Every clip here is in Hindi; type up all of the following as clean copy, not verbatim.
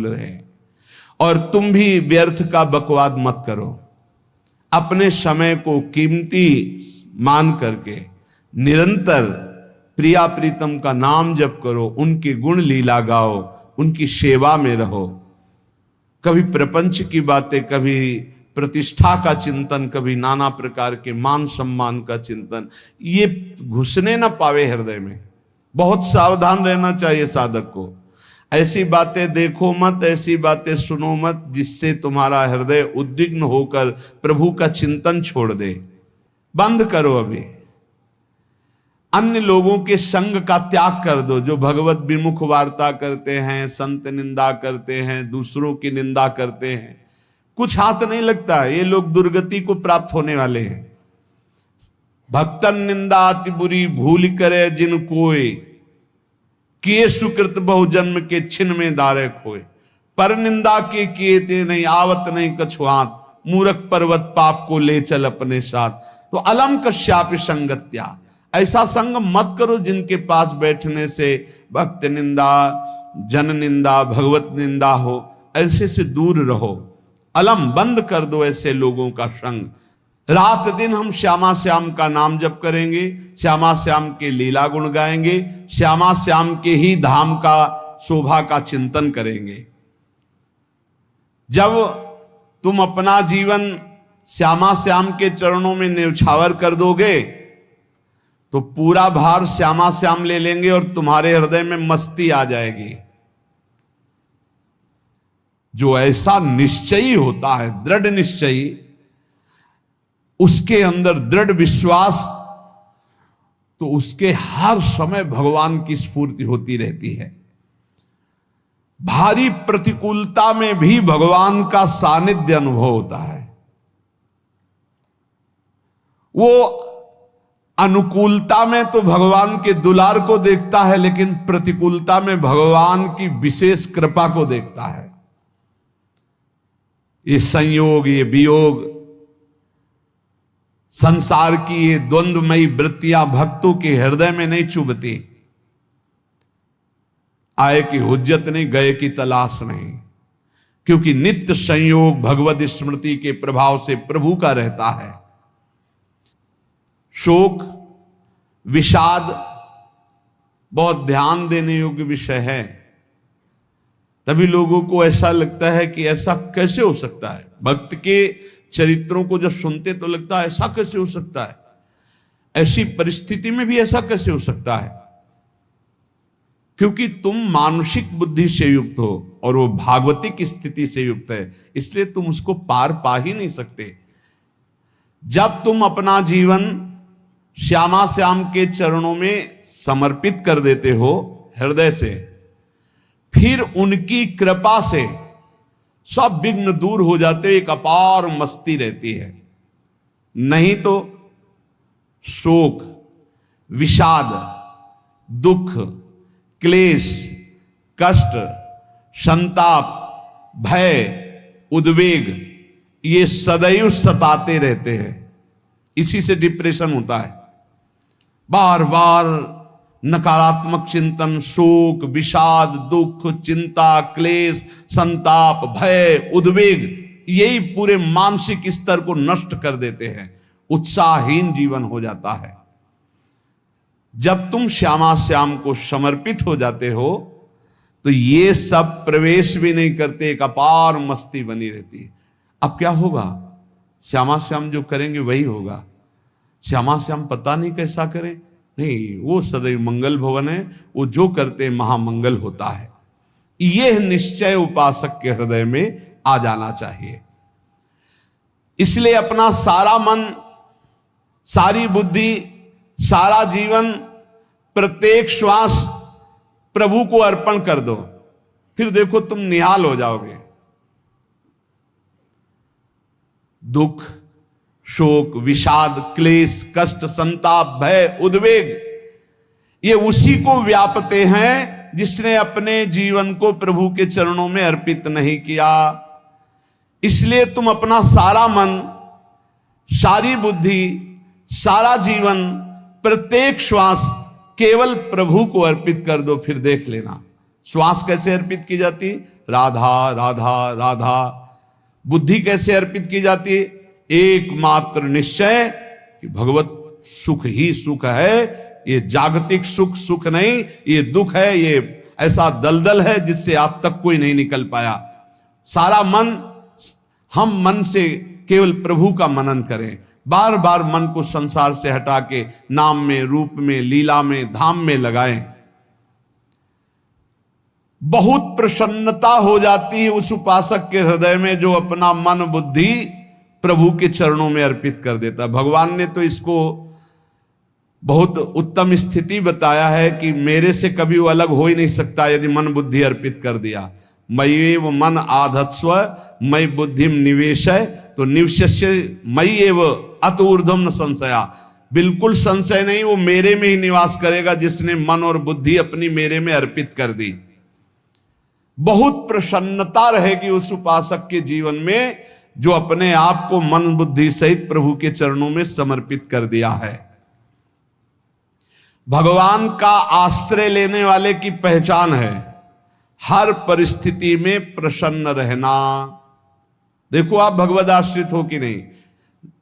रहे। और तुम भी व्यर्थ का बकवाद मत करो, अपने समय को कीमती मान करके निरंतर प्रिया प्रीतम का नाम जप करो, उनके गुण लीला गाओ, उनकी सेवा में रहो। कभी प्रपंच की बातें, कभी प्रतिष्ठा का चिंतन, कभी नाना प्रकार के मान सम्मान का चिंतन, ये घुसने ना पावे हृदय में। बहुत सावधान रहना चाहिए साधक को। ऐसी बातें देखो मत, ऐसी बातें सुनो मत जिससे तुम्हारा हृदय उद्विग्न होकर प्रभु का चिंतन छोड़ दे। बंद करो अभी। अन्य लोगों के संग का त्याग कर दो, जो भगवत विमुख वार्ता करते हैं, संत निंदा करते हैं, दूसरों की निंदा करते हैं। कुछ हाथ नहीं लगता, ये लोग दुर्गति को प्राप्त होने वाले हैं। भक्तन निंदा अति बुरी भूल करे जिन कोय, किए सुकृत बहु जन्म के छिन में दारे खोए। पर निंदा के किए ते नहीं, आवत नहीं कछुआत, मूर्ख पर्वत पाप को ले चल अपने साथ। तो अलम कश्यापि संगत्या, ऐसा संग मत करो जिनके पास बैठने से भक्त निंदा, जन निंदा, भगवत निंदा हो। ऐसे से दूर रहो, अलम बंद कर दो ऐसे लोगों का संग। रात दिन हम श्यामा श्याम का नाम जप करेंगे, श्यामा श्याम के लीला गुण गाएंगे, श्यामा श्याम के ही धाम का शोभा का चिंतन करेंगे। जब तुम अपना जीवन श्यामा श्याम के चरणों में न्यौछावर कर दोगे तो पूरा भार श्यामा श्याम ले लेंगे और तुम्हारे हृदय में मस्ती आ जाएगी। जो ऐसा निश्चयी होता है, दृढ़ निश्चयी, उसके अंदर दृढ़ विश्वास, तो उसके हर समय भगवान की स्फूर्ति होती रहती है। भारी प्रतिकूलता में भी भगवान का सानिध्य अनुभव होता है। वो अनुकूलता में तो भगवान के दुलार को देखता है, लेकिन प्रतिकूलता में भगवान की विशेष कृपा को देखता है। ये संयोग, ये वियोग, संसार की ये द्वंद्वमयी वृत्तियां भक्तों के हृदय में नहीं चुभती। आए की हुज्जत नहीं, गए की तलाश नहीं, क्योंकि नित्य संयोग भगवत स्मृति के प्रभाव से प्रभु का रहता है। शोक, विषाद बहुत ध्यान देने योग्य विषय है। तभी लोगों को ऐसा लगता है कि ऐसा कैसे हो सकता है। भक्त के चरित्रों को जब सुनते तो लगता है ऐसा कैसे हो सकता है, ऐसी परिस्थिति में भी ऐसा कैसे हो सकता है। क्योंकि तुम मानसिक बुद्धि से युक्त हो और वो भागवतिक स्थिति से युक्त है, इसलिए तुम उसको पार पा ही नहीं सकते। जब तुम अपना जीवन श्यामा श्याम के चरणों में समर्पित कर देते हो हृदय से, फिर उनकी कृपा से सब विघ्न दूर हो जाते, एक अपार मस्ती रहती है। नहीं तो शोक, विषाद, दुख, क्लेश, कष्ट, संताप, भय, उद्वेग, ये सदैव सताते रहते हैं। इसी से डिप्रेशन होता है। बार बार नकारात्मक चिंतन, शोक, विषाद, दुख, चिंता, क्लेश, संताप, भय, उद्वेग, यही पूरे मानसिक स्तर को नष्ट कर देते हैं। उत्साहहीन जीवन हो जाता है। जब तुम श्यामा श्याम को समर्पित हो जाते हो तो ये सब प्रवेश भी नहीं करते, एक अपार मस्ती बनी रहती है। अब क्या होगा? श्यामा श्याम जो करेंगे वही होगा। श्यामा श्याम पता नहीं कैसा करें, नहीं, वो सदैव मंगल भवन है, वो जो करते महामंगल होता है। यह निश्चय उपासक के हृदय में आ जाना चाहिए। इसलिए अपना सारा मन, सारी बुद्धि, सारा जीवन, प्रत्येक श्वास प्रभु को अर्पण कर दो, फिर देखो तुम निहाल हो जाओगे। दुख, शोक, विषाद, क्लेश, कष्ट, संताप, भय, उद्वेग, ये उसी को व्यापते हैं जिसने अपने जीवन को प्रभु के चरणों में अर्पित नहीं किया। इसलिए तुम अपना सारा मन, सारी बुद्धि, सारा जीवन, प्रत्येक श्वास केवल प्रभु को अर्पित कर दो, फिर देख लेना। श्वास कैसे अर्पित की जाती? राधा राधा राधा। बुद्धि कैसे अर्पित की जाती है? एकमात्र निश्चय कि भगवत सुख ही सुख है, ये जागतिक सुख सुख नहीं, ये दुख है, ये ऐसा दलदल है जिससे आज तक कोई नहीं निकल पाया। सारा मन, हम मन से केवल प्रभु का मनन करें, बार बार मन को संसार से हटा के नाम में, रूप में, लीला में, धाम में लगाएं। बहुत प्रसन्नता हो जाती है उस उपासक के हृदय में जो अपना मन बुद्धि प्रभु के चरणों में अर्पित कर देता। भगवान ने तो इसको बहुत उत्तम स्थिति बताया है कि मेरे से कभी वो अलग हो ही नहीं सकता यदि मन बुद्धि अर्पित कर दिया। मय्येव मन आधत्स्व मयि बुद्धिम निवेशय, तो निवशस्य मय्येव अत ऊर्ध्वं न संशया। बिल्कुल संशय नहीं, वो मेरे में ही निवास करेगा जिसने मन और बुद्धि अपनी मेरे में अर्पित कर दी। बहुत प्रसन्नता रहेगी उस उपासक के जीवन में जो अपने आप को मन बुद्धि सहित प्रभु के चरणों में समर्पित कर दिया है। भगवान का आश्रय लेने वाले की पहचान है हर परिस्थिति में प्रसन्न रहना। देखो आप भगवद आश्रित हो कि नहीं,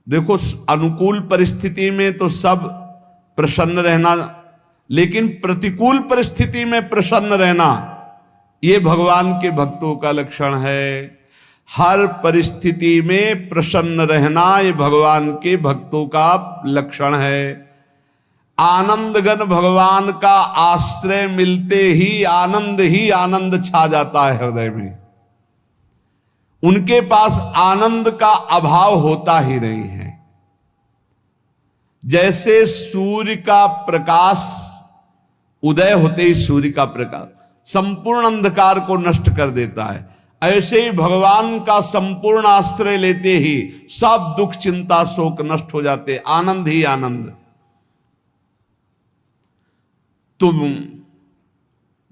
देखो अनुकूल परिस्थिति में तो सब प्रसन्न रहना, लेकिन प्रतिकूल परिस्थिति में प्रसन्न रहना ये भगवान के भक्तों का लक्षण है। हर परिस्थिति में प्रसन्न रहना ये भगवान के भक्तों का लक्षण है। आनंदगन भगवान का आश्रय मिलते ही आनंद छा जाता है हृदय में। उनके पास आनंद का अभाव होता ही नहीं है। जैसे सूर्य का प्रकाश उदय होते ही सूर्य का प्रकाश संपूर्ण अंधकार को नष्ट कर देता है, ऐसे ही भगवान का संपूर्ण आश्रय लेते ही सब दुख चिंता शोक नष्ट हो जाते, आनंद ही आनंद। तुम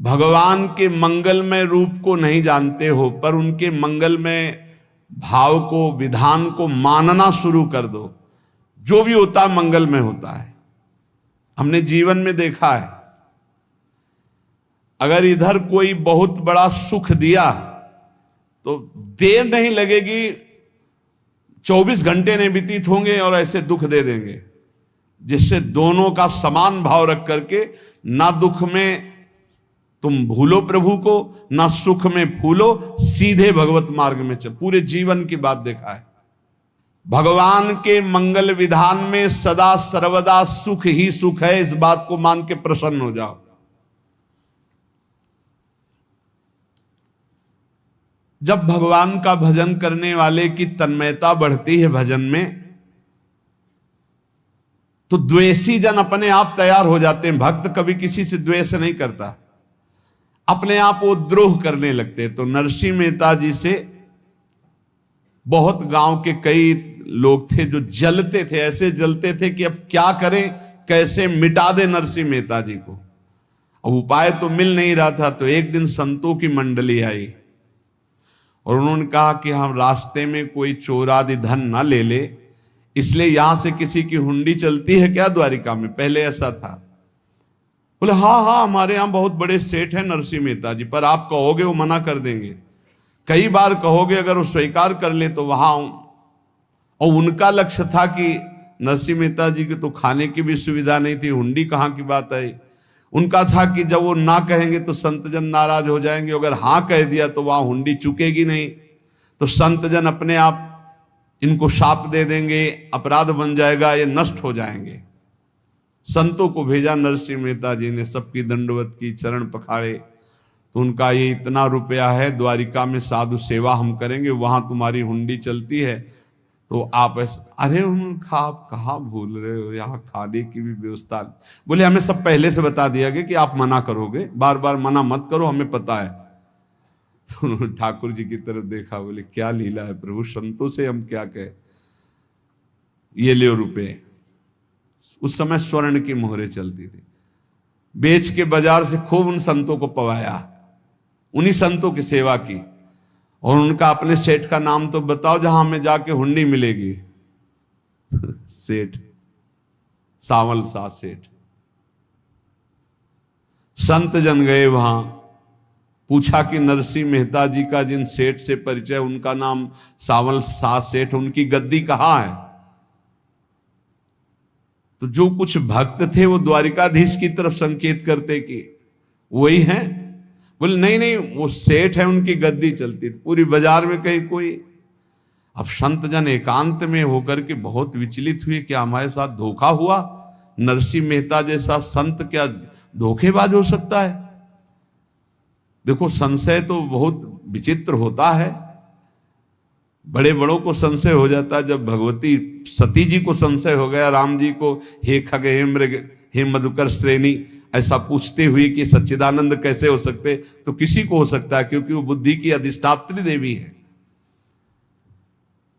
भगवान के मंगलमय रूप को नहीं जानते हो, पर उनके मंगलमय भाव को, विधान को मानना शुरू कर दो। जो भी होता है मंगलमय होता है। हमने जीवन में देखा है, अगर इधर कोई बहुत बड़ा सुख दिया तो देर नहीं लगेगी, 24 घंटे नहीं व्यतीत होंगे और ऐसे दुख दे देंगे, जिससे दोनों का समान भाव रख करके ना दुख में तुम भूलो प्रभु को, ना सुख में फूलो, सीधे भगवत मार्ग में चल। पूरे जीवन की बात देखा है। भगवान के मंगल विधान में सदा सर्वदा सुख ही सुख है, इस बात को मान के प्रसन्न हो जाओ। जब भगवान का भजन करने वाले की तन्मयता बढ़ती है भजन में, तो द्वेषी जन अपने आप तैयार हो जाते हैं। भक्त कभी किसी से द्वेष नहीं करता, अपने आप वो द्रोह करने लगते। तो नरसिंह मेहता जी से बहुत गांव के कई लोग थे जो जलते थे, ऐसे जलते थे कि अब क्या करें, कैसे मिटा दे नरसिंह मेहता जी को। अब उपाय तो मिल नहीं रहा था। तो एक दिन संतों की मंडली आई और उन्होंने कहा कि हम रास्ते में कोई चोर आदि धन ना ले ले, इसलिए यहां से किसी की हुंडी चलती है क्या द्वारिका में? पहले ऐसा था। बोले हाँ, हमारे यहां बहुत बड़े सेठ हैं नरसिंह मेहता जी, पर आप कहोगे वो मना कर देंगे। कई बार कहोगे, अगर वो स्वीकार कर ले तो वहां। और उनका लक्ष्य था कि नरसिंह मेहता जी की तो खाने की भी सुविधा नहीं थी, हुंडी कहाँ की बात आई। उनका था कि जब वो ना कहेंगे तो संतजन नाराज हो जाएंगे, अगर हाँ कह दिया तो वहां हुंडी चुकेगी नहीं, तो संतजन अपने आप इनको शाप दे देंगे, अपराध बन जाएगा, ये नष्ट हो जाएंगे। संतों को भेजा नरसिंह मेहता जी ने, सबकी दंडवत की, चरण पखाड़े। तो उनका ये इतना रुपया है, द्वारिका में साधु सेवा हम करेंगे, वहां तुम्हारी हुंडी चलती है, तो आप अरे उनका आप कहाँ भूल रहे हो, यहाँ खाने की भी व्यवस्था। बोले हमें सब पहले से बता दिया गया कि आप मना करोगे, बार बार मना मत करो, हमें पता है। तो उन्होंने ठाकुर जी की तरफ देखा, बोले क्या लीला है प्रभु, संतों से हम क्या कहें, ये ले रुपए। उस समय स्वर्ण की मोहरें चलती थी, बेच के बाजार से खूब उन संतों को पवाया, उन्हीं संतों की सेवा की। और उनका अपने सेठ का नाम तो बताओ जहां हमें जाके हुंडी मिलेगी। सेठ सावल सा सेठ। संत जन गए वहां, पूछा कि नरसिंह मेहता जी का जिन सेठ से परिचय, उनका नाम सावल शाह सेठ, उनकी गद्दी कहाँ है? तो जो कुछ भक्त थे वो द्वारिकाधीश की तरफ संकेत करते कि वही हैं। बोले नहीं नहीं, वो सेठ है, उनकी गद्दी चलती। पूरी बाजार में कहीं कोई। अब संत जन एकांत में होकर के बहुत विचलित हुए, क्या हमारे साथ धोखा हुआ? नरसिंह मेहता जैसा संत क्या धोखेबाज हो सकता है? देखो, संशय तो बहुत विचित्र होता है। बड़े बड़ों को संशय हो जाता है। जब भगवती सती जी को संशय हो गया, राम जी को, हे खग हे मृग हे मधुकर श्रेणी, ऐसा पूछते हुए कि सच्चिदानंद कैसे हो सकते, तो किसी को हो सकता है, क्योंकि वो बुद्धि की अधिष्ठात्री देवी है।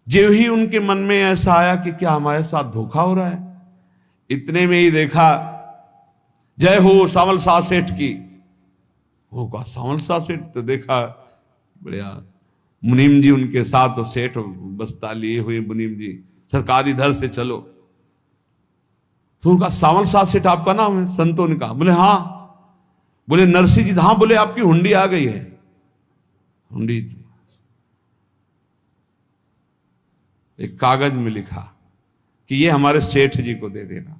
जो ही उनके मन में ऐसा आया कि क्या हमारे साथ धोखा हो रहा है, इतने में ही देखा जय हो सावल शाह सेठ की। होगा सावल शाह सेठ, तो देखा बढ़िया मुनीम जी उनके साथ, और सेठ बस्ता लिए हुए मुनीम जी, सरकार इधर से चलो। तो उनका सावल शाह सेठ आपका नाम है? संतों ने कहा। बोले हाँ। बोले नरसिंह जी? हाँ। बोले आपकी हुंडी आ गई है। हुंडी एक कागज में लिखा कि ये हमारे सेठ जी को दे देना।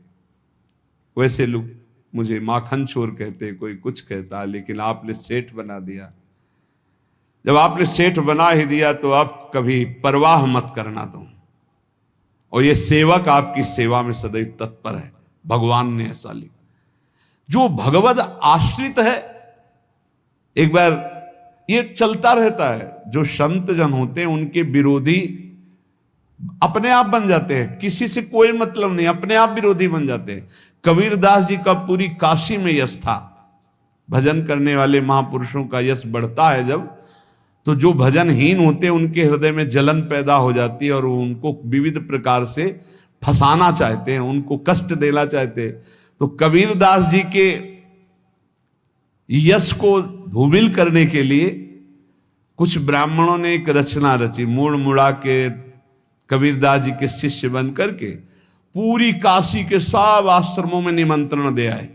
वैसे लोग मुझे माखन चोर कहते, कोई कुछ कहता, लेकिन आपने सेठ बना दिया। जब आपने सेठ बना ही दिया तो आप कभी परवाह मत करना तुम। और ये सेवक आपकी सेवा में सदैव तत्पर है। भगवान ने ऐसा लिखा। जो भगवद आश्रित है, एक बार ये चलता रहता है, जो संत जन होते हैं उनके विरोधी अपने आप बन जाते हैं, किसी से कोई मतलब नहीं, अपने आप विरोधी बन जाते हैं। कबीरदास जी का पूरी काशी में यश था। भजन करने वाले महापुरुषों का यश बढ़ता है जब, तो जो भजनहीन होते हैं उनके हृदय में जलन पैदा हो जाती है, और वो उनको विविध प्रकार से फंसाना चाहते हैं, उनको कष्ट देना चाहते हैं। तो कबीरदास जी के यश को धूमिल करने के लिए कुछ ब्राह्मणों ने एक रचना रची। मुड़ मुड़ा के कबीरदास जी के शिष्य बन करके पूरी काशी के सब आश्रमों में निमंत्रण दे आए।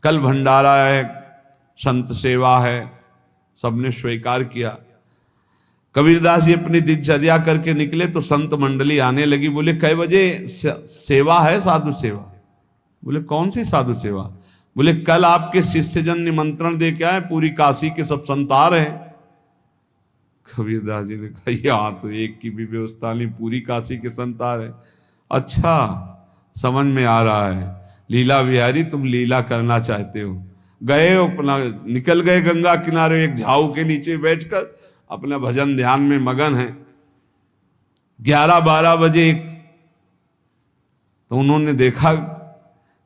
कल भंडारा है, संत सेवा है, सबने स्वीकार किया। कबीरदास जी अपनी दिनचर्या करके निकले तो संत मंडली आने लगी। बोले कै बजे सेवा है? साधु सेवा। बोले कौन सी साधु सेवा? बोले कल आपके शिष्यजन निमंत्रण दे के आए, पूरी काशी के सब संत आ रहे हैं। कबीरदास जी ने कहा यहाँ तो एक की भी व्यवस्था नहीं, पूरी काशी के संत आ रहे। अच्छा, समझ में आ रहा है, लीला बिहारी तुम लीला करना चाहते हो। गए अपना, निकल गए गंगा किनारे, एक झाऊ के नीचे बैठकर अपना भजन ध्यान में मगन है। 11-12 बजे तो उन्होंने देखा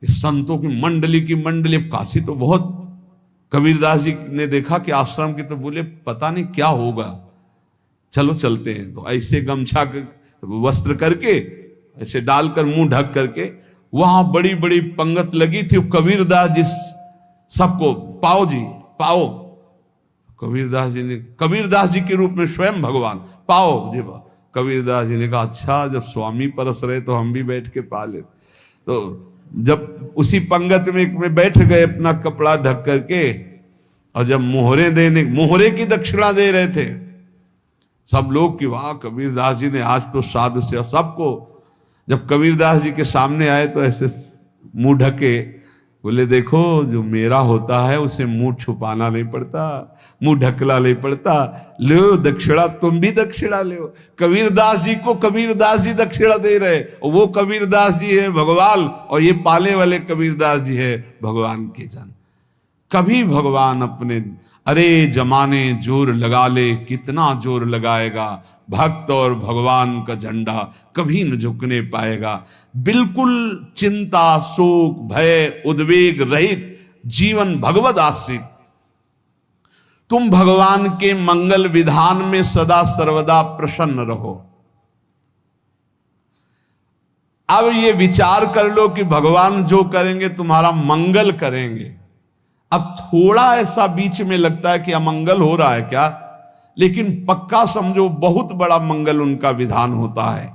संतों की मंडली, काशी तो बहुत। कबीरदास जी ने देखा कि आश्रम की, तो बोले पता नहीं क्या होगा, चलो चलते हैं। तो ऐसे गमछा वस्त्र करके ऐसे डालकर मुंह ढक करके, वहां बड़ी बड़ी पंगत लगी थी। कबीरदास जी सबको पाओ जी पाओ। कबीरदास जी के रूप में स्वयं भगवान पाओ जी पाओ। कबीरदास जी ने कहा अच्छा, जब स्वामी परस रहे तो हम भी बैठ के पा ले। तो जब उसी पंगत में बैठ गए अपना कपड़ा ढक करके, और जब मोहरे की दक्षिणा दे रहे थे सब लोग कि वाह कबीरदास जी ने आज तो साधु से। सबको जब कबीरदास जी के सामने आए तो ऐसे मुंह ढके, बोले देखो जो मेरा होता है उसे मुंह छुपाना नहीं पड़ता, मुंह ढकला नहीं पड़ता। लो दक्षिणा, तुम भी दक्षिणा लो। कबीरदास जी को कबीरदास जी दक्षिणा दे रहे, और वो कबीरदास जी है भगवान, और ये पाले वाले कबीरदास जी है भगवान के जन। कभी भगवान अपने, अरे जमाने जोर लगा ले, कितना जोर लगाएगा, भक्त और भगवान का झंडा कभी न झुकने पाएगा। बिल्कुल चिंता, शोक, भय, उद्वेग रहित जीवन भगवद आश्रित। तुम भगवान के मंगल विधान में सदा सर्वदा प्रसन्न रहो। अब ये विचार कर लो कि भगवान जो करेंगे तुम्हारा मंगल करेंगे। अब थोड़ा ऐसा बीच में लगता है कि अमंगल हो रहा है क्या, लेकिन पक्का समझो बहुत बड़ा मंगल उनका विधान होता है।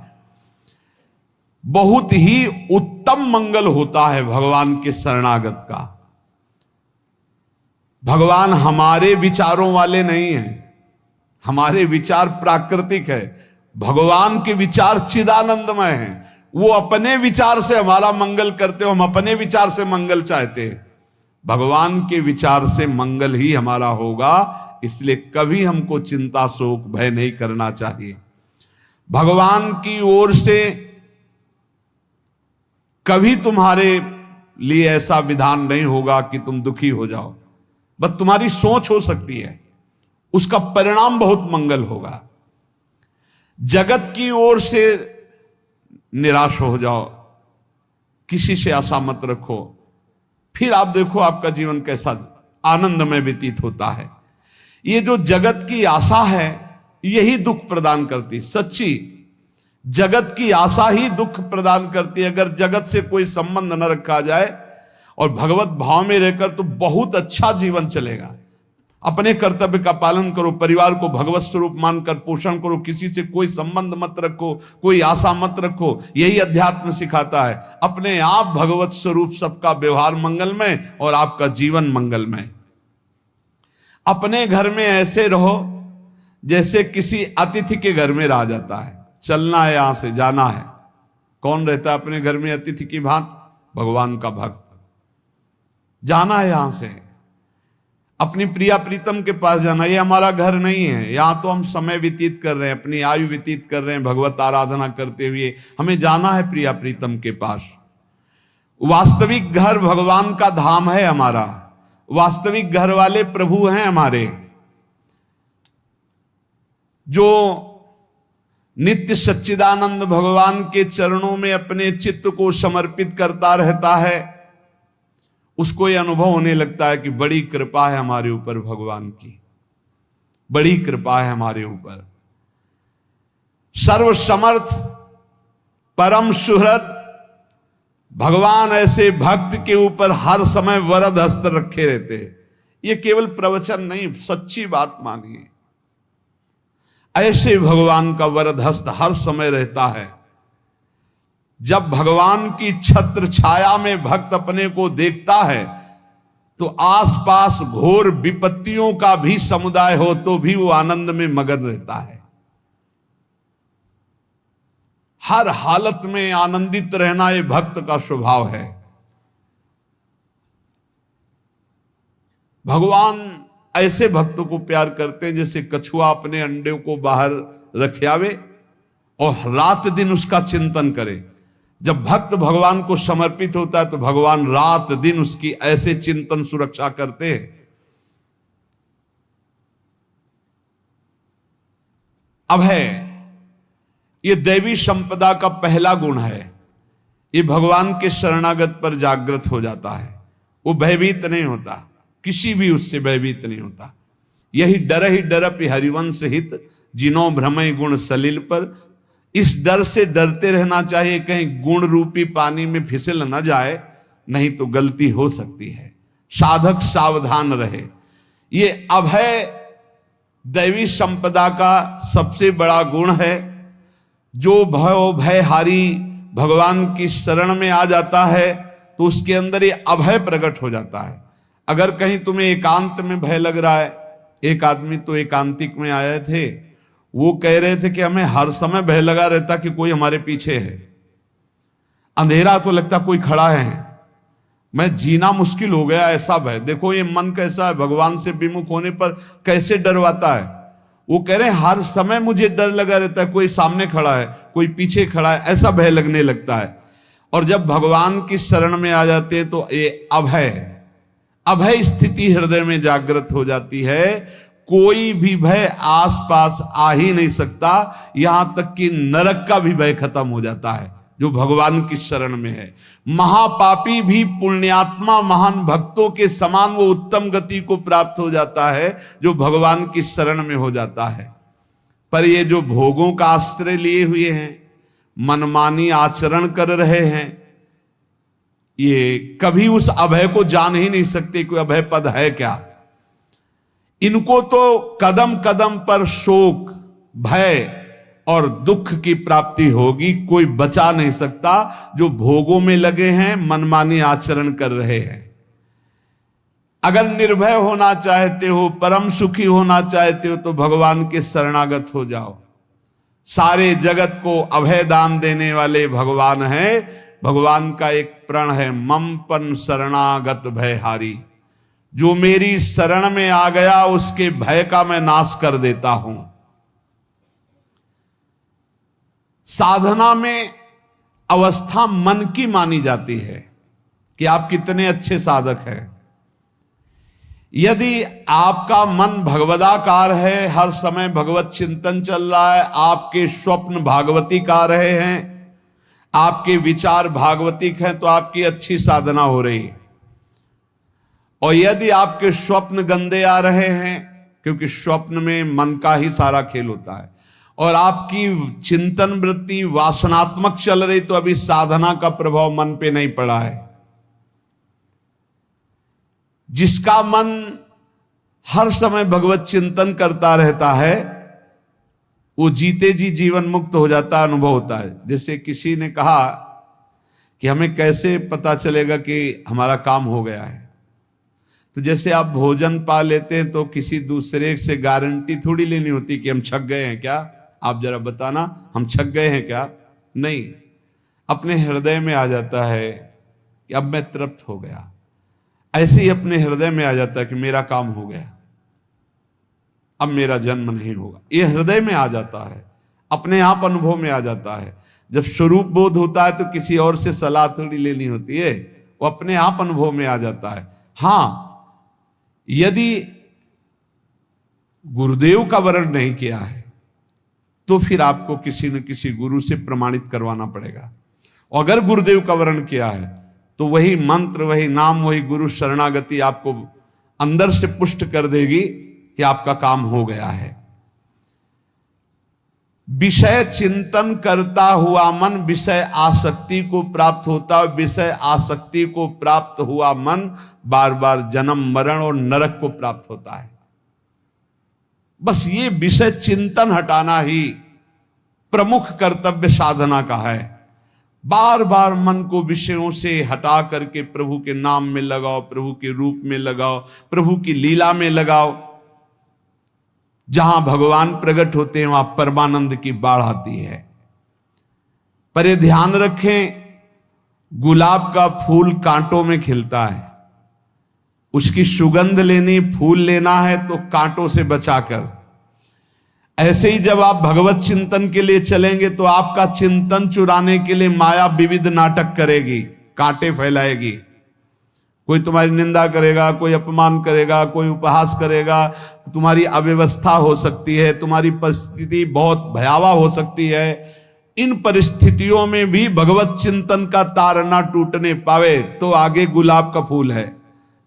बहुत ही उत्तम मंगल होता है भगवान के शरणागत का। भगवान हमारे विचारों वाले नहीं हैं, हमारे विचार प्राकृतिक है, भगवान के विचार चिदानंदमय हैं। वो अपने विचार से हमारा मंगल करते हो, हम अपने विचार से मंगल चाहते हैं। भगवान के विचार से मंगल ही हमारा होगा, इसलिए कभी हमको चिंता शोक भय नहीं करना चाहिए। भगवान की ओर से कभी तुम्हारे लिए ऐसा विधान नहीं होगा कि तुम दुखी हो जाओ, बस तुम्हारी सोच हो सकती है, उसका परिणाम बहुत मंगल होगा। जगत की ओर से निराश हो जाओ, किसी से आशा मत रखो, फिर आप देखो आपका जीवन कैसा आनंदमय व्यतीत होता है। ये जो जगत की आशा है यही दुख प्रदान करती, सच्ची जगत की आशा ही दुख प्रदान करती है। अगर जगत से कोई संबंध न रखा जाए और भगवत भाव में रहकर तो बहुत अच्छा जीवन चलेगा। अपने कर्तव्य का पालन करो, परिवार को भगवत स्वरूप मानकर पोषण करो, किसी से कोई संबंध मत रखो, कोई आशा मत रखो, यही अध्यात्म सिखाता है। अपने आप भगवत स्वरूप, सबका व्यवहार मंगलमय और आपका जीवन मंगलमय। अपने घर में ऐसे रहो जैसे किसी अतिथि के घर में रह जाता है, चलना है, यहां से जाना है। कौन रहता है अपने घर में अतिथि की भांति? भगवान का भक्त। जाना है यहां से, अपनी प्रिया प्रीतम के पास जाना। ये हमारा घर नहीं है, यहां तो हम समय व्यतीत कर रहे हैं, अपनी आयु व्यतीत कर रहे हैं भगवत आराधना करते हुए। हमें जाना है प्रिया प्रीतम के पास। वास्तविक घर भगवान का धाम है हमारा, वास्तविक घर वाले प्रभु हैं हमारे। जो नित्य सच्चिदानंद भगवान के चरणों में अपने चित्त को समर्पित करता रहता है, उसको यह अनुभव होने लगता है कि बड़ी कृपा है हमारे ऊपर, भगवान की बड़ी कृपा है हमारे ऊपर। सर्वसमर्थ परम सुहृद भगवान ऐसे भक्त के ऊपर हर समय वरद हस्त रखे रहते हैं। ये केवल प्रवचन नहीं, सच्ची बात मानिए। ऐसे भगवान का वरद हस्त हर समय रहता है। जब भगवान की छत्र छाया में भक्त अपने को देखता है तो आसपास घोर विपत्तियों का भी समुदाय हो तो भी वो आनंद में मगन रहता है। हर हालत में आनंदित रहना ये भक्त का स्वभाव है। भगवान ऐसे भक्तों को प्यार करते हैं जैसे कछुआ अपने अंडे को बाहर रख आवे और रात दिन उसका चिंतन करे। जब भक्त भगवान को समर्पित होता है तो भगवान रात दिन उसकी ऐसे चिंतन सुरक्षा करते हैं। अभय, ये दैवी संपदा का पहला गुण है। ये भगवान के शरणागत पर जागृत हो जाता है, वो भयभीत नहीं होता, किसी भी उससे भयभीत नहीं होता। यही डरपि हरिवंश हित, जिनो भ्रमय गुण सलिल पर। इस डर से डरते रहना चाहिए कहीं गुण रूपी पानी में फिसल न जाए, नहीं तो गलती हो सकती है। साधक सावधान रहे। ये अभय दैवी संपदा का सबसे बड़ा गुण है। जो भयहारी भगवान की शरण में आ जाता है तो उसके अंदर ये अभय प्रकट हो जाता है। अगर कहीं तुम्हें एकांत में भय लग रहा है, एक आदमी तो एकांतिक में आए थे, वो कह रहे थे कि हमें हर समय भय लगा रहता कि कोई हमारे पीछे है, अंधेरा तो लगता कोई खड़ा है, मैं जीना मुश्किल हो गया, ऐसा भय। देखो ये मन कैसा है, भगवान से विमुख होने पर कैसे डरवाता है। वो कह रहे हैं हर समय मुझे डर लगा रहता है, कोई सामने खड़ा है, कोई पीछे खड़ा है, ऐसा भय लगने लगता है। और जब भगवान की शरण में आ जाते हैं तो ये अभय स्थिति हृदय में जागृत हो जाती है। कोई भी भय आसपास आ ही नहीं सकता, यहां तक कि नरक का भी भय खत्म हो जाता है जो भगवान की शरण में है। महापापी भी पुण्यात्मा महान भक्तों के समान वो उत्तम गति को प्राप्त हो जाता है जो भगवान की शरण में हो जाता है। पर ये जो भोगों का आश्रय लिए हुए हैं, मनमानी आचरण कर रहे हैं, ये कभी उस अभय को जान ही नहीं सकते कोई अभय पद है क्या। इनको तो कदम कदम पर शोक, भय और दुख की प्राप्ति होगी, कोई बचा नहीं सकता जो भोगों में लगे हैं, मनमानी आचरण कर रहे हैं। अगर निर्भय होना चाहते हो, परम सुखी होना चाहते हो, तो भगवान के शरणागत हो जाओ। सारे जगत को अभय दान देने वाले भगवान हैं। भगवान का एक प्रण है, ममपन शरणागत भयहारी। जो मेरी शरण में आ गया उसके भय का मैं नाश कर देता हूं। साधना में अवस्था मन की मानी जाती है कि आप कितने अच्छे साधक हैं। यदि आपका मन भगवदाकार है, हर समय भगवत चिंतन चल रहा है, आपके स्वप्न भागवती का रहे हैं, आपके विचार भागवतिक हैं, तो आपकी अच्छी साधना हो रही है। और यदि आपके स्वप्न गंदे आ रहे हैं, क्योंकि स्वप्न में मन का ही सारा खेल होता है, और आपकी चिंतन वृत्ति वासनात्मक चल रही, तो अभी साधना का प्रभाव मन पे नहीं पड़ा है। जिसका मन हर समय भगवत चिंतन करता रहता है, वो जीते जी जीवन मुक्त हो जाता, अनुभव होता है। जैसे किसी ने कहा कि हमें कैसे पता चलेगा कि हमारा काम हो गया है, तो जैसे आप भोजन पा लेते हैं तो किसी दूसरे से गारंटी थोड़ी लेनी होती कि हम छक गए हैं क्या, आप जरा बताना हम छक गए हैं क्या। नहीं, अपने हृदय में आ जाता है कि अब मैं तृप्त हो गया। ऐसे ही अपने हृदय में आ जाता है कि मेरा काम हो गया, अब मेरा जन्म नहीं होगा। ये हृदय में आ जाता है, अपने आप अनुभव में आ जाता है। जब स्वरूप बोध होता है तो किसी और से सलाह थोड़ी लेनी होती है, वो अपने आप अनुभव में आ जाता है। हाँ, यदि गुरुदेव का वर्ण नहीं किया है तो फिर आपको किसी न किसी गुरु से प्रमाणित करवाना पड़ेगा। और अगर गुरुदेव का वर्ण किया है तो वही मंत्र, वही नाम, वही गुरु शरणागति आपको अंदर से पुष्ट कर देगी कि आपका काम हो गया है। विषय चिंतन करता हुआ मन विषय आसक्ति को प्राप्त होता है। विषय आसक्ति को प्राप्त हुआ मन बार बार जन्म मरण और नरक को प्राप्त होता है। बस ये विषय चिंतन हटाना ही प्रमुख कर्तव्य साधना का है। बार बार मन को विषयों से हटा करके प्रभु के नाम में लगाओ, प्रभु के रूप में लगाओ, प्रभु की लीला में लगाओ। जहां भगवान प्रकट होते हैं वहां परमानंद की बाढ़ आती है। पर ये ध्यान रखें, गुलाब का फूल कांटों में खिलता है, उसकी सुगंध लेनी, फूल लेना है तो कांटों से बचाकर। ऐसे ही जब आप भगवत चिंतन के लिए चलेंगे तो आपका चिंतन चुराने के लिए माया विविध नाटक करेगी, कांटे फैलाएगी। कोई तुम्हारी निंदा करेगा, कोई अपमान करेगा, कोई उपहास करेगा, तुम्हारी अव्यवस्था हो सकती है, तुम्हारी परिस्थिति बहुत भयावह हो सकती है। इन परिस्थितियों में भी भगवत चिंतन का तार ना टूटने पावे तो आगे गुलाब का फूल है।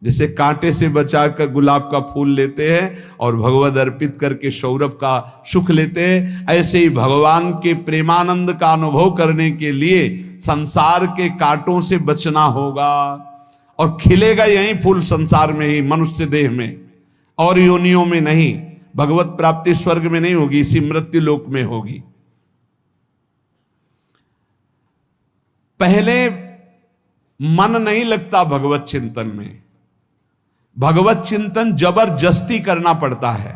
जैसे कांटे से बचाकर गुलाब का फूल लेते हैं और भगवत अर्पित करके सौरभ का सुख लेते हैं, ऐसे ही भगवान के प्रेमानंद का अनुभव करने के लिए संसार के कांटों से बचना होगा। और खिलेगा यही फूल संसार में ही, मनुष्य देह में, और योनियों में नहीं। भगवत प्राप्ति स्वर्ग में नहीं होगी, इसी मृत्यु लोक में होगी। पहले मन नहीं लगता भगवत चिंतन में, भगवत चिंतन जबरदस्ती करना पड़ता है।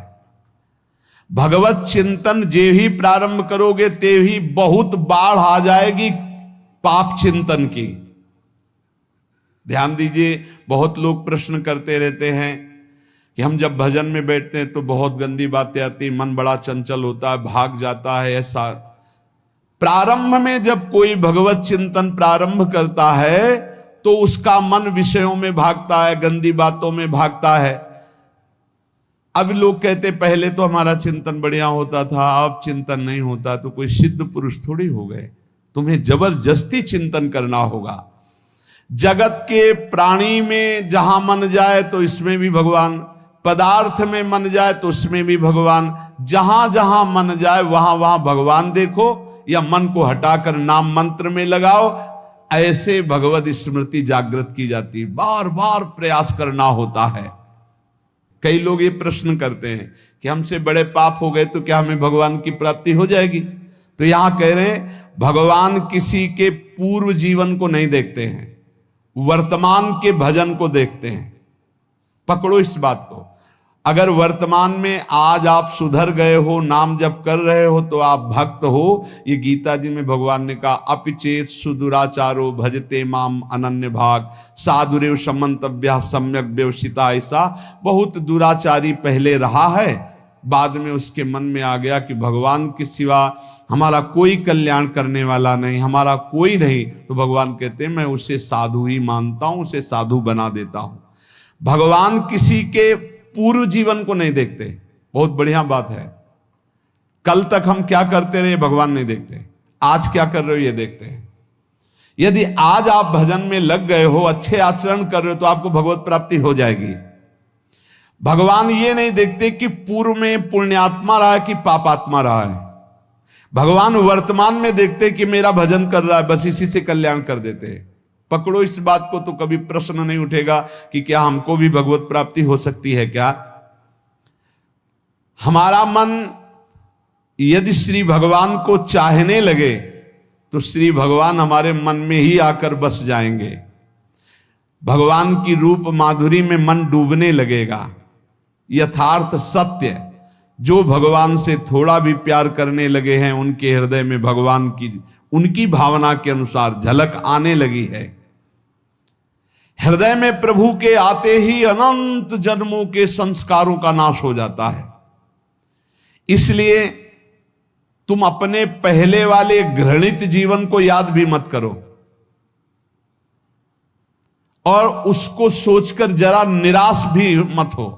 भगवत चिंतन जे ही प्रारंभ करोगे ते ही बहुत बाढ़ आ जाएगी पाप चिंतन की। ध्यान दीजिए, बहुत लोग प्रश्न करते रहते हैं कि हम जब भजन में बैठते हैं तो बहुत गंदी बातें आती, मन बड़ा चंचल होता है, भाग जाता है। ऐसा प्रारंभ में जब कोई भगवत चिंतन प्रारंभ करता है तो उसका मन विषयों में भागता है, गंदी बातों में भागता है। अब लोग कहते पहले तो हमारा चिंतन बढ़िया होता था, अब चिंतन नहीं होता। तो कोई सिद्ध पुरुष थोड़ी हो गए, तुम्हें जबरदस्ती चिंतन करना होगा। जगत के प्राणी में जहां मन जाए तो इसमें भी भगवान, पदार्थ में मन जाए तो उसमें भी भगवान, जहां जहां मन जाए वहां वहां भगवान देखो, या मन को हटाकर नाम मंत्र में लगाओ। ऐसे भगवत स्मृति जागृत की जाती है, बार बार प्रयास करना होता है। कई लोग ये प्रश्न करते हैं कि हमसे बड़े पाप हो गए तो क्या हमें भगवान की प्राप्ति हो जाएगी? तो यहां कह रहे हैं भगवान किसी के पूर्व जीवन को नहीं देखते हैं, वर्तमान के भजन को देखते हैं। पकड़ो इस बात को। अगर वर्तमान में आज आप सुधर गए हो, नाम जप कर रहे हो, तो आप भक्त हो। ये गीता जी में भगवान ने कहा, अपिचेत सुदुराचारो भजते माम अनन्य भाग साधुरेव समंतव्या सम्यक व्यवसिता। ऐसा बहुत दुराचारी पहले रहा है, बाद में उसके मन में आ गया कि भगवान के सिवा हमारा कोई कल्याण करने वाला नहीं, हमारा कोई नहीं, तो भगवान कहते हैं मैं उसे साधु ही मानता हूं, उसे साधु बना देता हूं। भगवान किसी के पूर्व जीवन को नहीं देखते, बहुत बढ़िया बात है। कल तक हम क्या करते रहे भगवान नहीं देखते, आज क्या कर रहे हो ये देखते हैं। यदि आज आप भजन में लग गए हो, अच्छे आचरण कर रहे हो, तो आपको भगवत प्राप्ति हो जाएगी। भगवान ये नहीं देखते कि पूर्व में पुण्यात्मा रहा है कि पापात्मा रहा है। भगवान वर्तमान में देखते कि मेरा भजन कर रहा है, बस इसी से कल्याण कर देते हैं। पकड़ो इस बात को, तो कभी प्रश्न नहीं उठेगा कि क्या हमको भी भगवत प्राप्ति हो सकती है क्या। हमारा मन यदि श्री भगवान को चाहने लगे तो श्री भगवान हमारे मन में ही आकर बस जाएंगे। भगवान की रूप माधुरी में मन डूबने लगेगा। यथार्थ सत्य, जो भगवान से थोड़ा भी प्यार करने लगे हैं, उनके हृदय में भगवान की उनकी भावना के अनुसार झलक आने लगी है। हृदय में प्रभु के आते ही अनंत जन्मों के संस्कारों का नाश हो जाता है। इसलिए तुम अपने पहले वाले घृणित जीवन को याद भी मत करो और उसको सोचकर जरा निराश भी मत हो।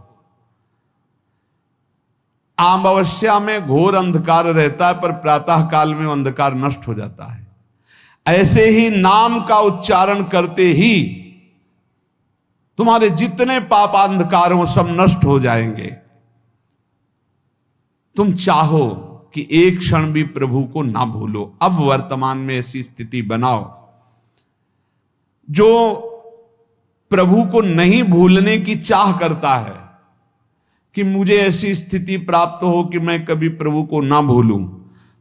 अमावस्या में घोर अंधकार रहता है, पर प्रातः काल में अंधकार नष्ट हो जाता है। ऐसे ही नाम का उच्चारण करते ही तुम्हारे जितने पाप अंधकार हो सब नष्ट हो जाएंगे। तुम चाहो कि एक क्षण भी प्रभु को ना भूलो। अब वर्तमान में ऐसी स्थिति बनाओ। जो प्रभु को नहीं भूलने की चाह करता है कि मुझे ऐसी स्थिति प्राप्त हो कि मैं कभी प्रभु को ना भूलूं,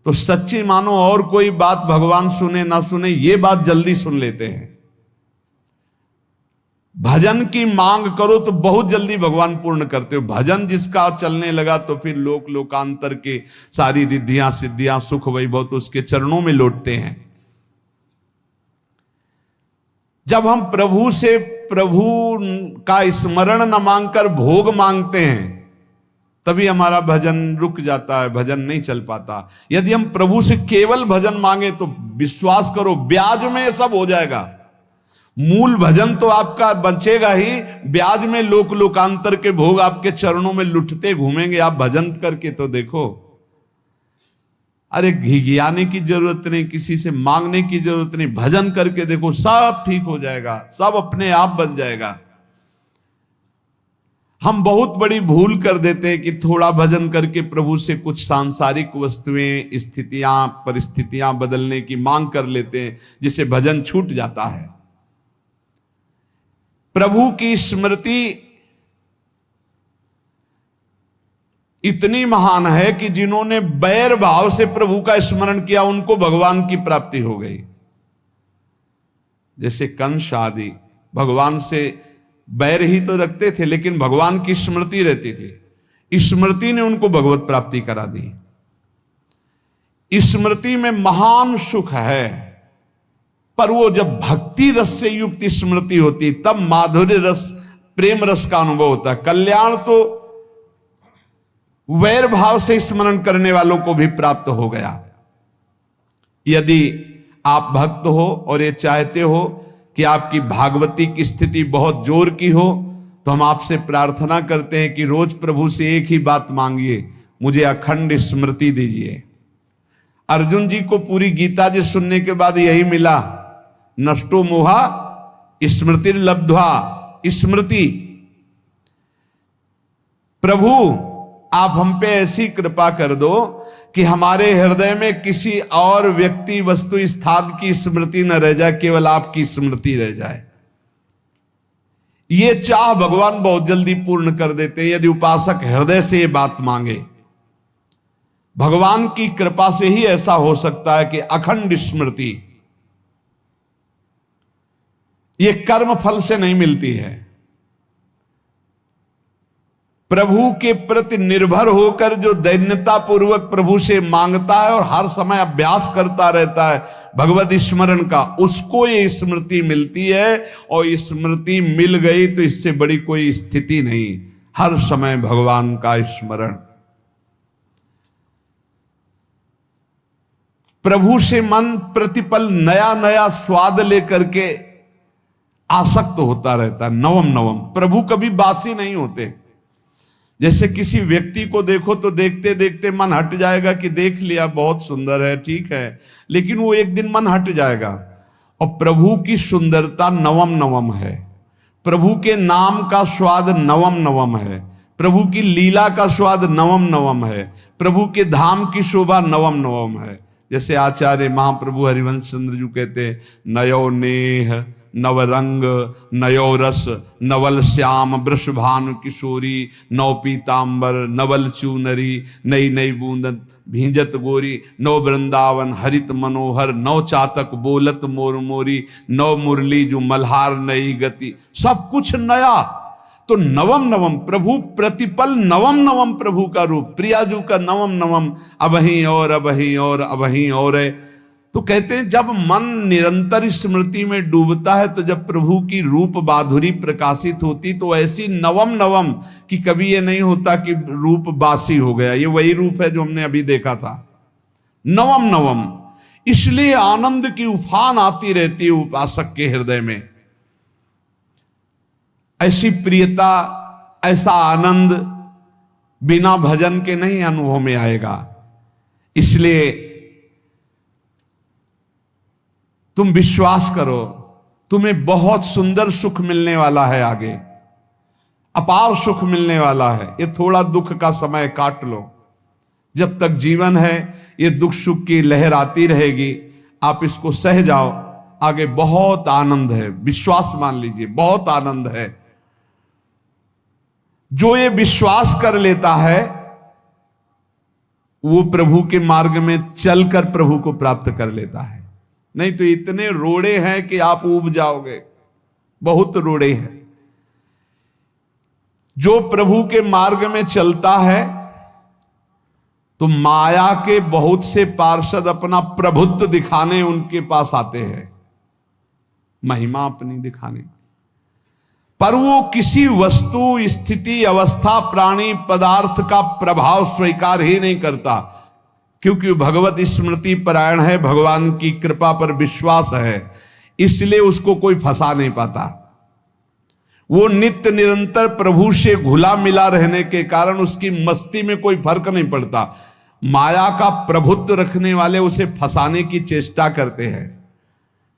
तो सच्ची मानो और कोई बात भगवान सुने ना सुने, ये बात जल्दी सुन लेते हैं। भजन की मांग करो तो बहुत जल्दी भगवान पूर्ण करते हो। भजन जिसका चलने लगा तो फिर लोकांतर के सारी रिद्धियां सिद्धियां सुख वैभव तो उसके चरणों में लौटते हैं। जब हम प्रभु से प्रभु का स्मरण न मांगकर भोग मांगते हैं, तभी हमारा भजन रुक जाता है, भजन नहीं चल पाता। यदि हम प्रभु से केवल भजन मांगे तो विश्वास करो ब्याज में सब हो जाएगा। मूल भजन तो आपका बचेगा ही, ब्याज में लोकांतर के भोग आपके चरणों में लुटते घूमेंगे। आप भजन करके तो देखो। अरे घिघियाने की जरूरत नहीं, किसी से मांगने की जरूरत नहीं, भजन करके देखो, सब ठीक हो जाएगा, सब अपने आप बन जाएगा। हम बहुत बड़ी भूल कर देते हैं कि थोड़ा भजन करके प्रभु से कुछ सांसारिक वस्तुएं, स्थितियां, परिस्थितियां बदलने की मांग कर लेते हैं, जिससे भजन छूट जाता है। प्रभु की स्मृति इतनी महान है कि जिन्होंने बैर भाव से प्रभु का स्मरण किया उनको भगवान की प्राप्ति हो गई। जैसे कंस आदि भगवान से बैर ही तो रखते थे, लेकिन भगवान की स्मृति रहती थी। स्मृति ने उनको भगवत प्राप्ति करा दी। स्मृति में महान सुख है, पर वो जब भक्ति रस से युक्त स्मृति होती तब माधुर्य रस, प्रेम रस का अनुभव होता है। कल्याण तो वैर भाव से स्मरण करने वालों को भी प्राप्त हो गया। यदि आप भक्त हो और ये चाहते हो कि आपकी भागवती की स्थिति बहुत जोर की हो, तो हम आपसे प्रार्थना करते हैं कि रोज प्रभु से एक ही बात मांगिए, मुझे अखंड स्मृति दीजिए। अर्जुन जी को पूरी गीता जी सुनने के बाद यही मिला, नष्टो मोहा स्मृति लब्ध्वा। स्मृति, प्रभु आप हम पे ऐसी कृपा कर दो कि हमारे हृदय में किसी और व्यक्ति, वस्तु, स्थान की स्मृति न रह जाए, केवल आपकी स्मृति रह जाए। ये चाह भगवान बहुत जल्दी पूर्ण कर देते हैं यदि उपासक हृदय से ये बात मांगे। भगवान की कृपा से ही ऐसा हो सकता है कि अखंड स्मृति, ये कर्म फल से नहीं मिलती है। प्रभु के प्रति निर्भर होकर जो दैन्यता पूर्वक प्रभु से मांगता है और हर समय अभ्यास करता रहता है भगवत स्मरण का, उसको ये स्मृति मिलती है। और स्मृति मिल गई तो इससे बड़ी कोई स्थिति नहीं। हर समय भगवान का स्मरण, प्रभु से मन प्रतिपल नया नया स्वाद लेकर के आसक्त होता रहता है, नवम नवम। प्रभु कभी बासी नहीं होते। जैसे किसी व्यक्ति को देखो तो देखते देखते मन हट जाएगा कि देख लिया, बहुत सुंदर है, ठीक है, लेकिन वो एक दिन मन हट जाएगा। और प्रभु की सुंदरता नवम नवम है, प्रभु के नाम का स्वाद नवम नवम है, प्रभु की लीला का स्वाद नवम नवम है, प्रभु के धाम की शोभा नवम नवम है। जैसे आचार्य महाप्रभु हरिवंश चंद्र जी कहते, नयो नेह नवरंग नयो रस नवल श्याम वृषभानु किशोरी, नव पीतांबर नवल चूनरी, नई नई बूंदन भींजत गोरी, नव वृंदावन हरित मनोहर, नव चातक बोलत मोर मोरी, नव मुरली जो मल्हार नई गति, सब कुछ नया। तो नवम नवम प्रभु प्रतिपल नवम नवम प्रभु का रूप, प्रियाजू का नवम नवम, अबहीं और अबहीं और अबहीं और है। तो कहते हैं जब मन निरंतर स्मृति में डूबता है तो जब प्रभु की रूप माधुरी प्रकाशित होती तो ऐसी नवम नवम कि कभी ये नहीं होता कि रूप बासी हो गया। ये वही रूप है जो हमने अभी देखा था, नवम नवम। इसलिए आनंद की उफान आती रहती है उपासक के हृदय में। ऐसी प्रियता, ऐसा आनंद बिना भजन के नहीं अनुभव में आएगा। इसलिए तुम विश्वास करो, तुम्हें बहुत सुंदर सुख मिलने वाला है, आगे अपार सुख मिलने वाला है। ये थोड़ा दुख का समय काट लो, जब तक जीवन है ये दुख सुख की लहर आती रहेगी, आप इसको सह जाओ, आगे बहुत आनंद है, विश्वास मान लीजिए, बहुत आनंद है। जो ये विश्वास कर लेता है वो प्रभु के मार्ग में चलकर प्रभु को प्राप्त कर लेता है। नहीं तो इतने रोड़े हैं कि आप ऊब जाओगे, बहुत रोड़े हैं। जो प्रभु के मार्ग में चलता है तो माया के बहुत से पार्षद अपना प्रभुत्व दिखाने उनके पास आते हैं, महिमा अपनी दिखाने, पर वो किसी वस्तु, स्थिति, अवस्था, प्राणी, पदार्थ का प्रभाव स्वीकार ही नहीं करता, क्योंकि भगवत स्मृति परायण है, भगवान की कृपा पर विश्वास है, इसलिए उसको कोई फंसा नहीं पाता। वो नित्य निरंतर प्रभु से घुला मिला रहने के कारण उसकी मस्ती में कोई फर्क नहीं पड़ता। माया का प्रभुत्व रखने वाले उसे फंसाने की चेष्टा करते हैं,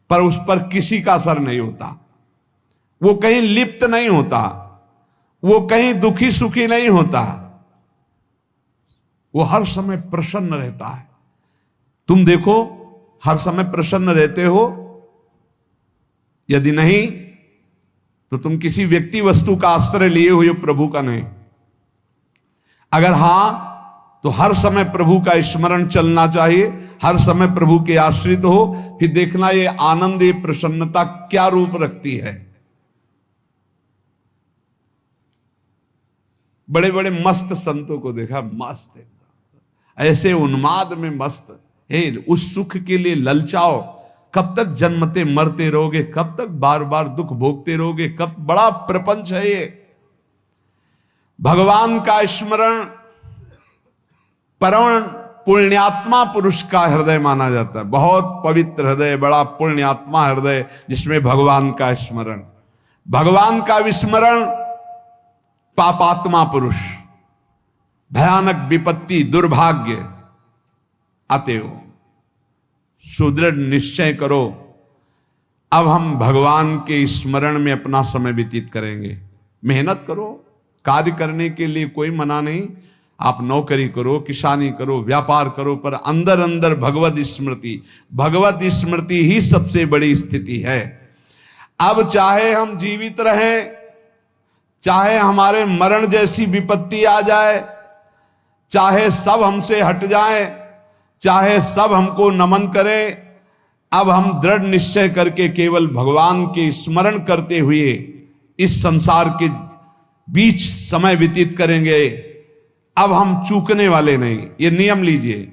पर उस पर किसी का असर नहीं होता। वो कहीं लिप्त नहीं होता, वो कहीं दुखी सुखी नहीं होता, वो हर समय प्रसन्न रहता है। तुम देखो, हर समय प्रसन्न रहते हो? यदि नहीं तो तुम किसी व्यक्ति वस्तु का आश्रय लिए हुए, प्रभु का नहीं। अगर हां तो हर समय प्रभु का स्मरण चलना चाहिए, हर समय प्रभु के आश्रित हो, फिर देखना ये आनंद, ये प्रसन्नता क्या रूप रखती है। बड़े बड़े मस्त संतों को देखा, मस्त ऐसे उन्माद में मस्त है, उस सुख के लिए ललचाओ। कब तक जन्मते मरते रहोगे, कब तक बार बार दुख भोगते रहोगे, कब बड़ा प्रपंच है ये। भगवान का स्मरण परम पुण्यात्मा पुरुष का हृदय माना जाता है, बहुत पवित्र हृदय, बड़ा पुण्यात्मा हृदय जिसमें भगवान का स्मरण। भगवान का विस्मरण पापात्मा पुरुष, भयानक विपत्ति, दुर्भाग्य आते हो। सुदृढ़ निश्चय करो, अब हम भगवान के स्मरण में अपना समय व्यतीत करेंगे। मेहनत करो, कार्य करने के लिए कोई मना नहीं, आप नौकरी करो, किसानी करो, व्यापार करो, पर अंदर अंदर भगवत स्मृति, भगवत स्मृति ही सबसे बड़ी स्थिति है। अब चाहे हम जीवित रहें, चाहे हमारे मरण जैसी विपत्ति आ जाए, चाहे सब हमसे हट जाए, चाहे सब हमको नमन करें, अब हम दृढ़ निश्चय करके केवल भगवान के स्मरण करते हुए इस संसार के बीच समय व्यतीत करेंगे, अब हम चूकने वाले नहीं। ये नियम लीजिए,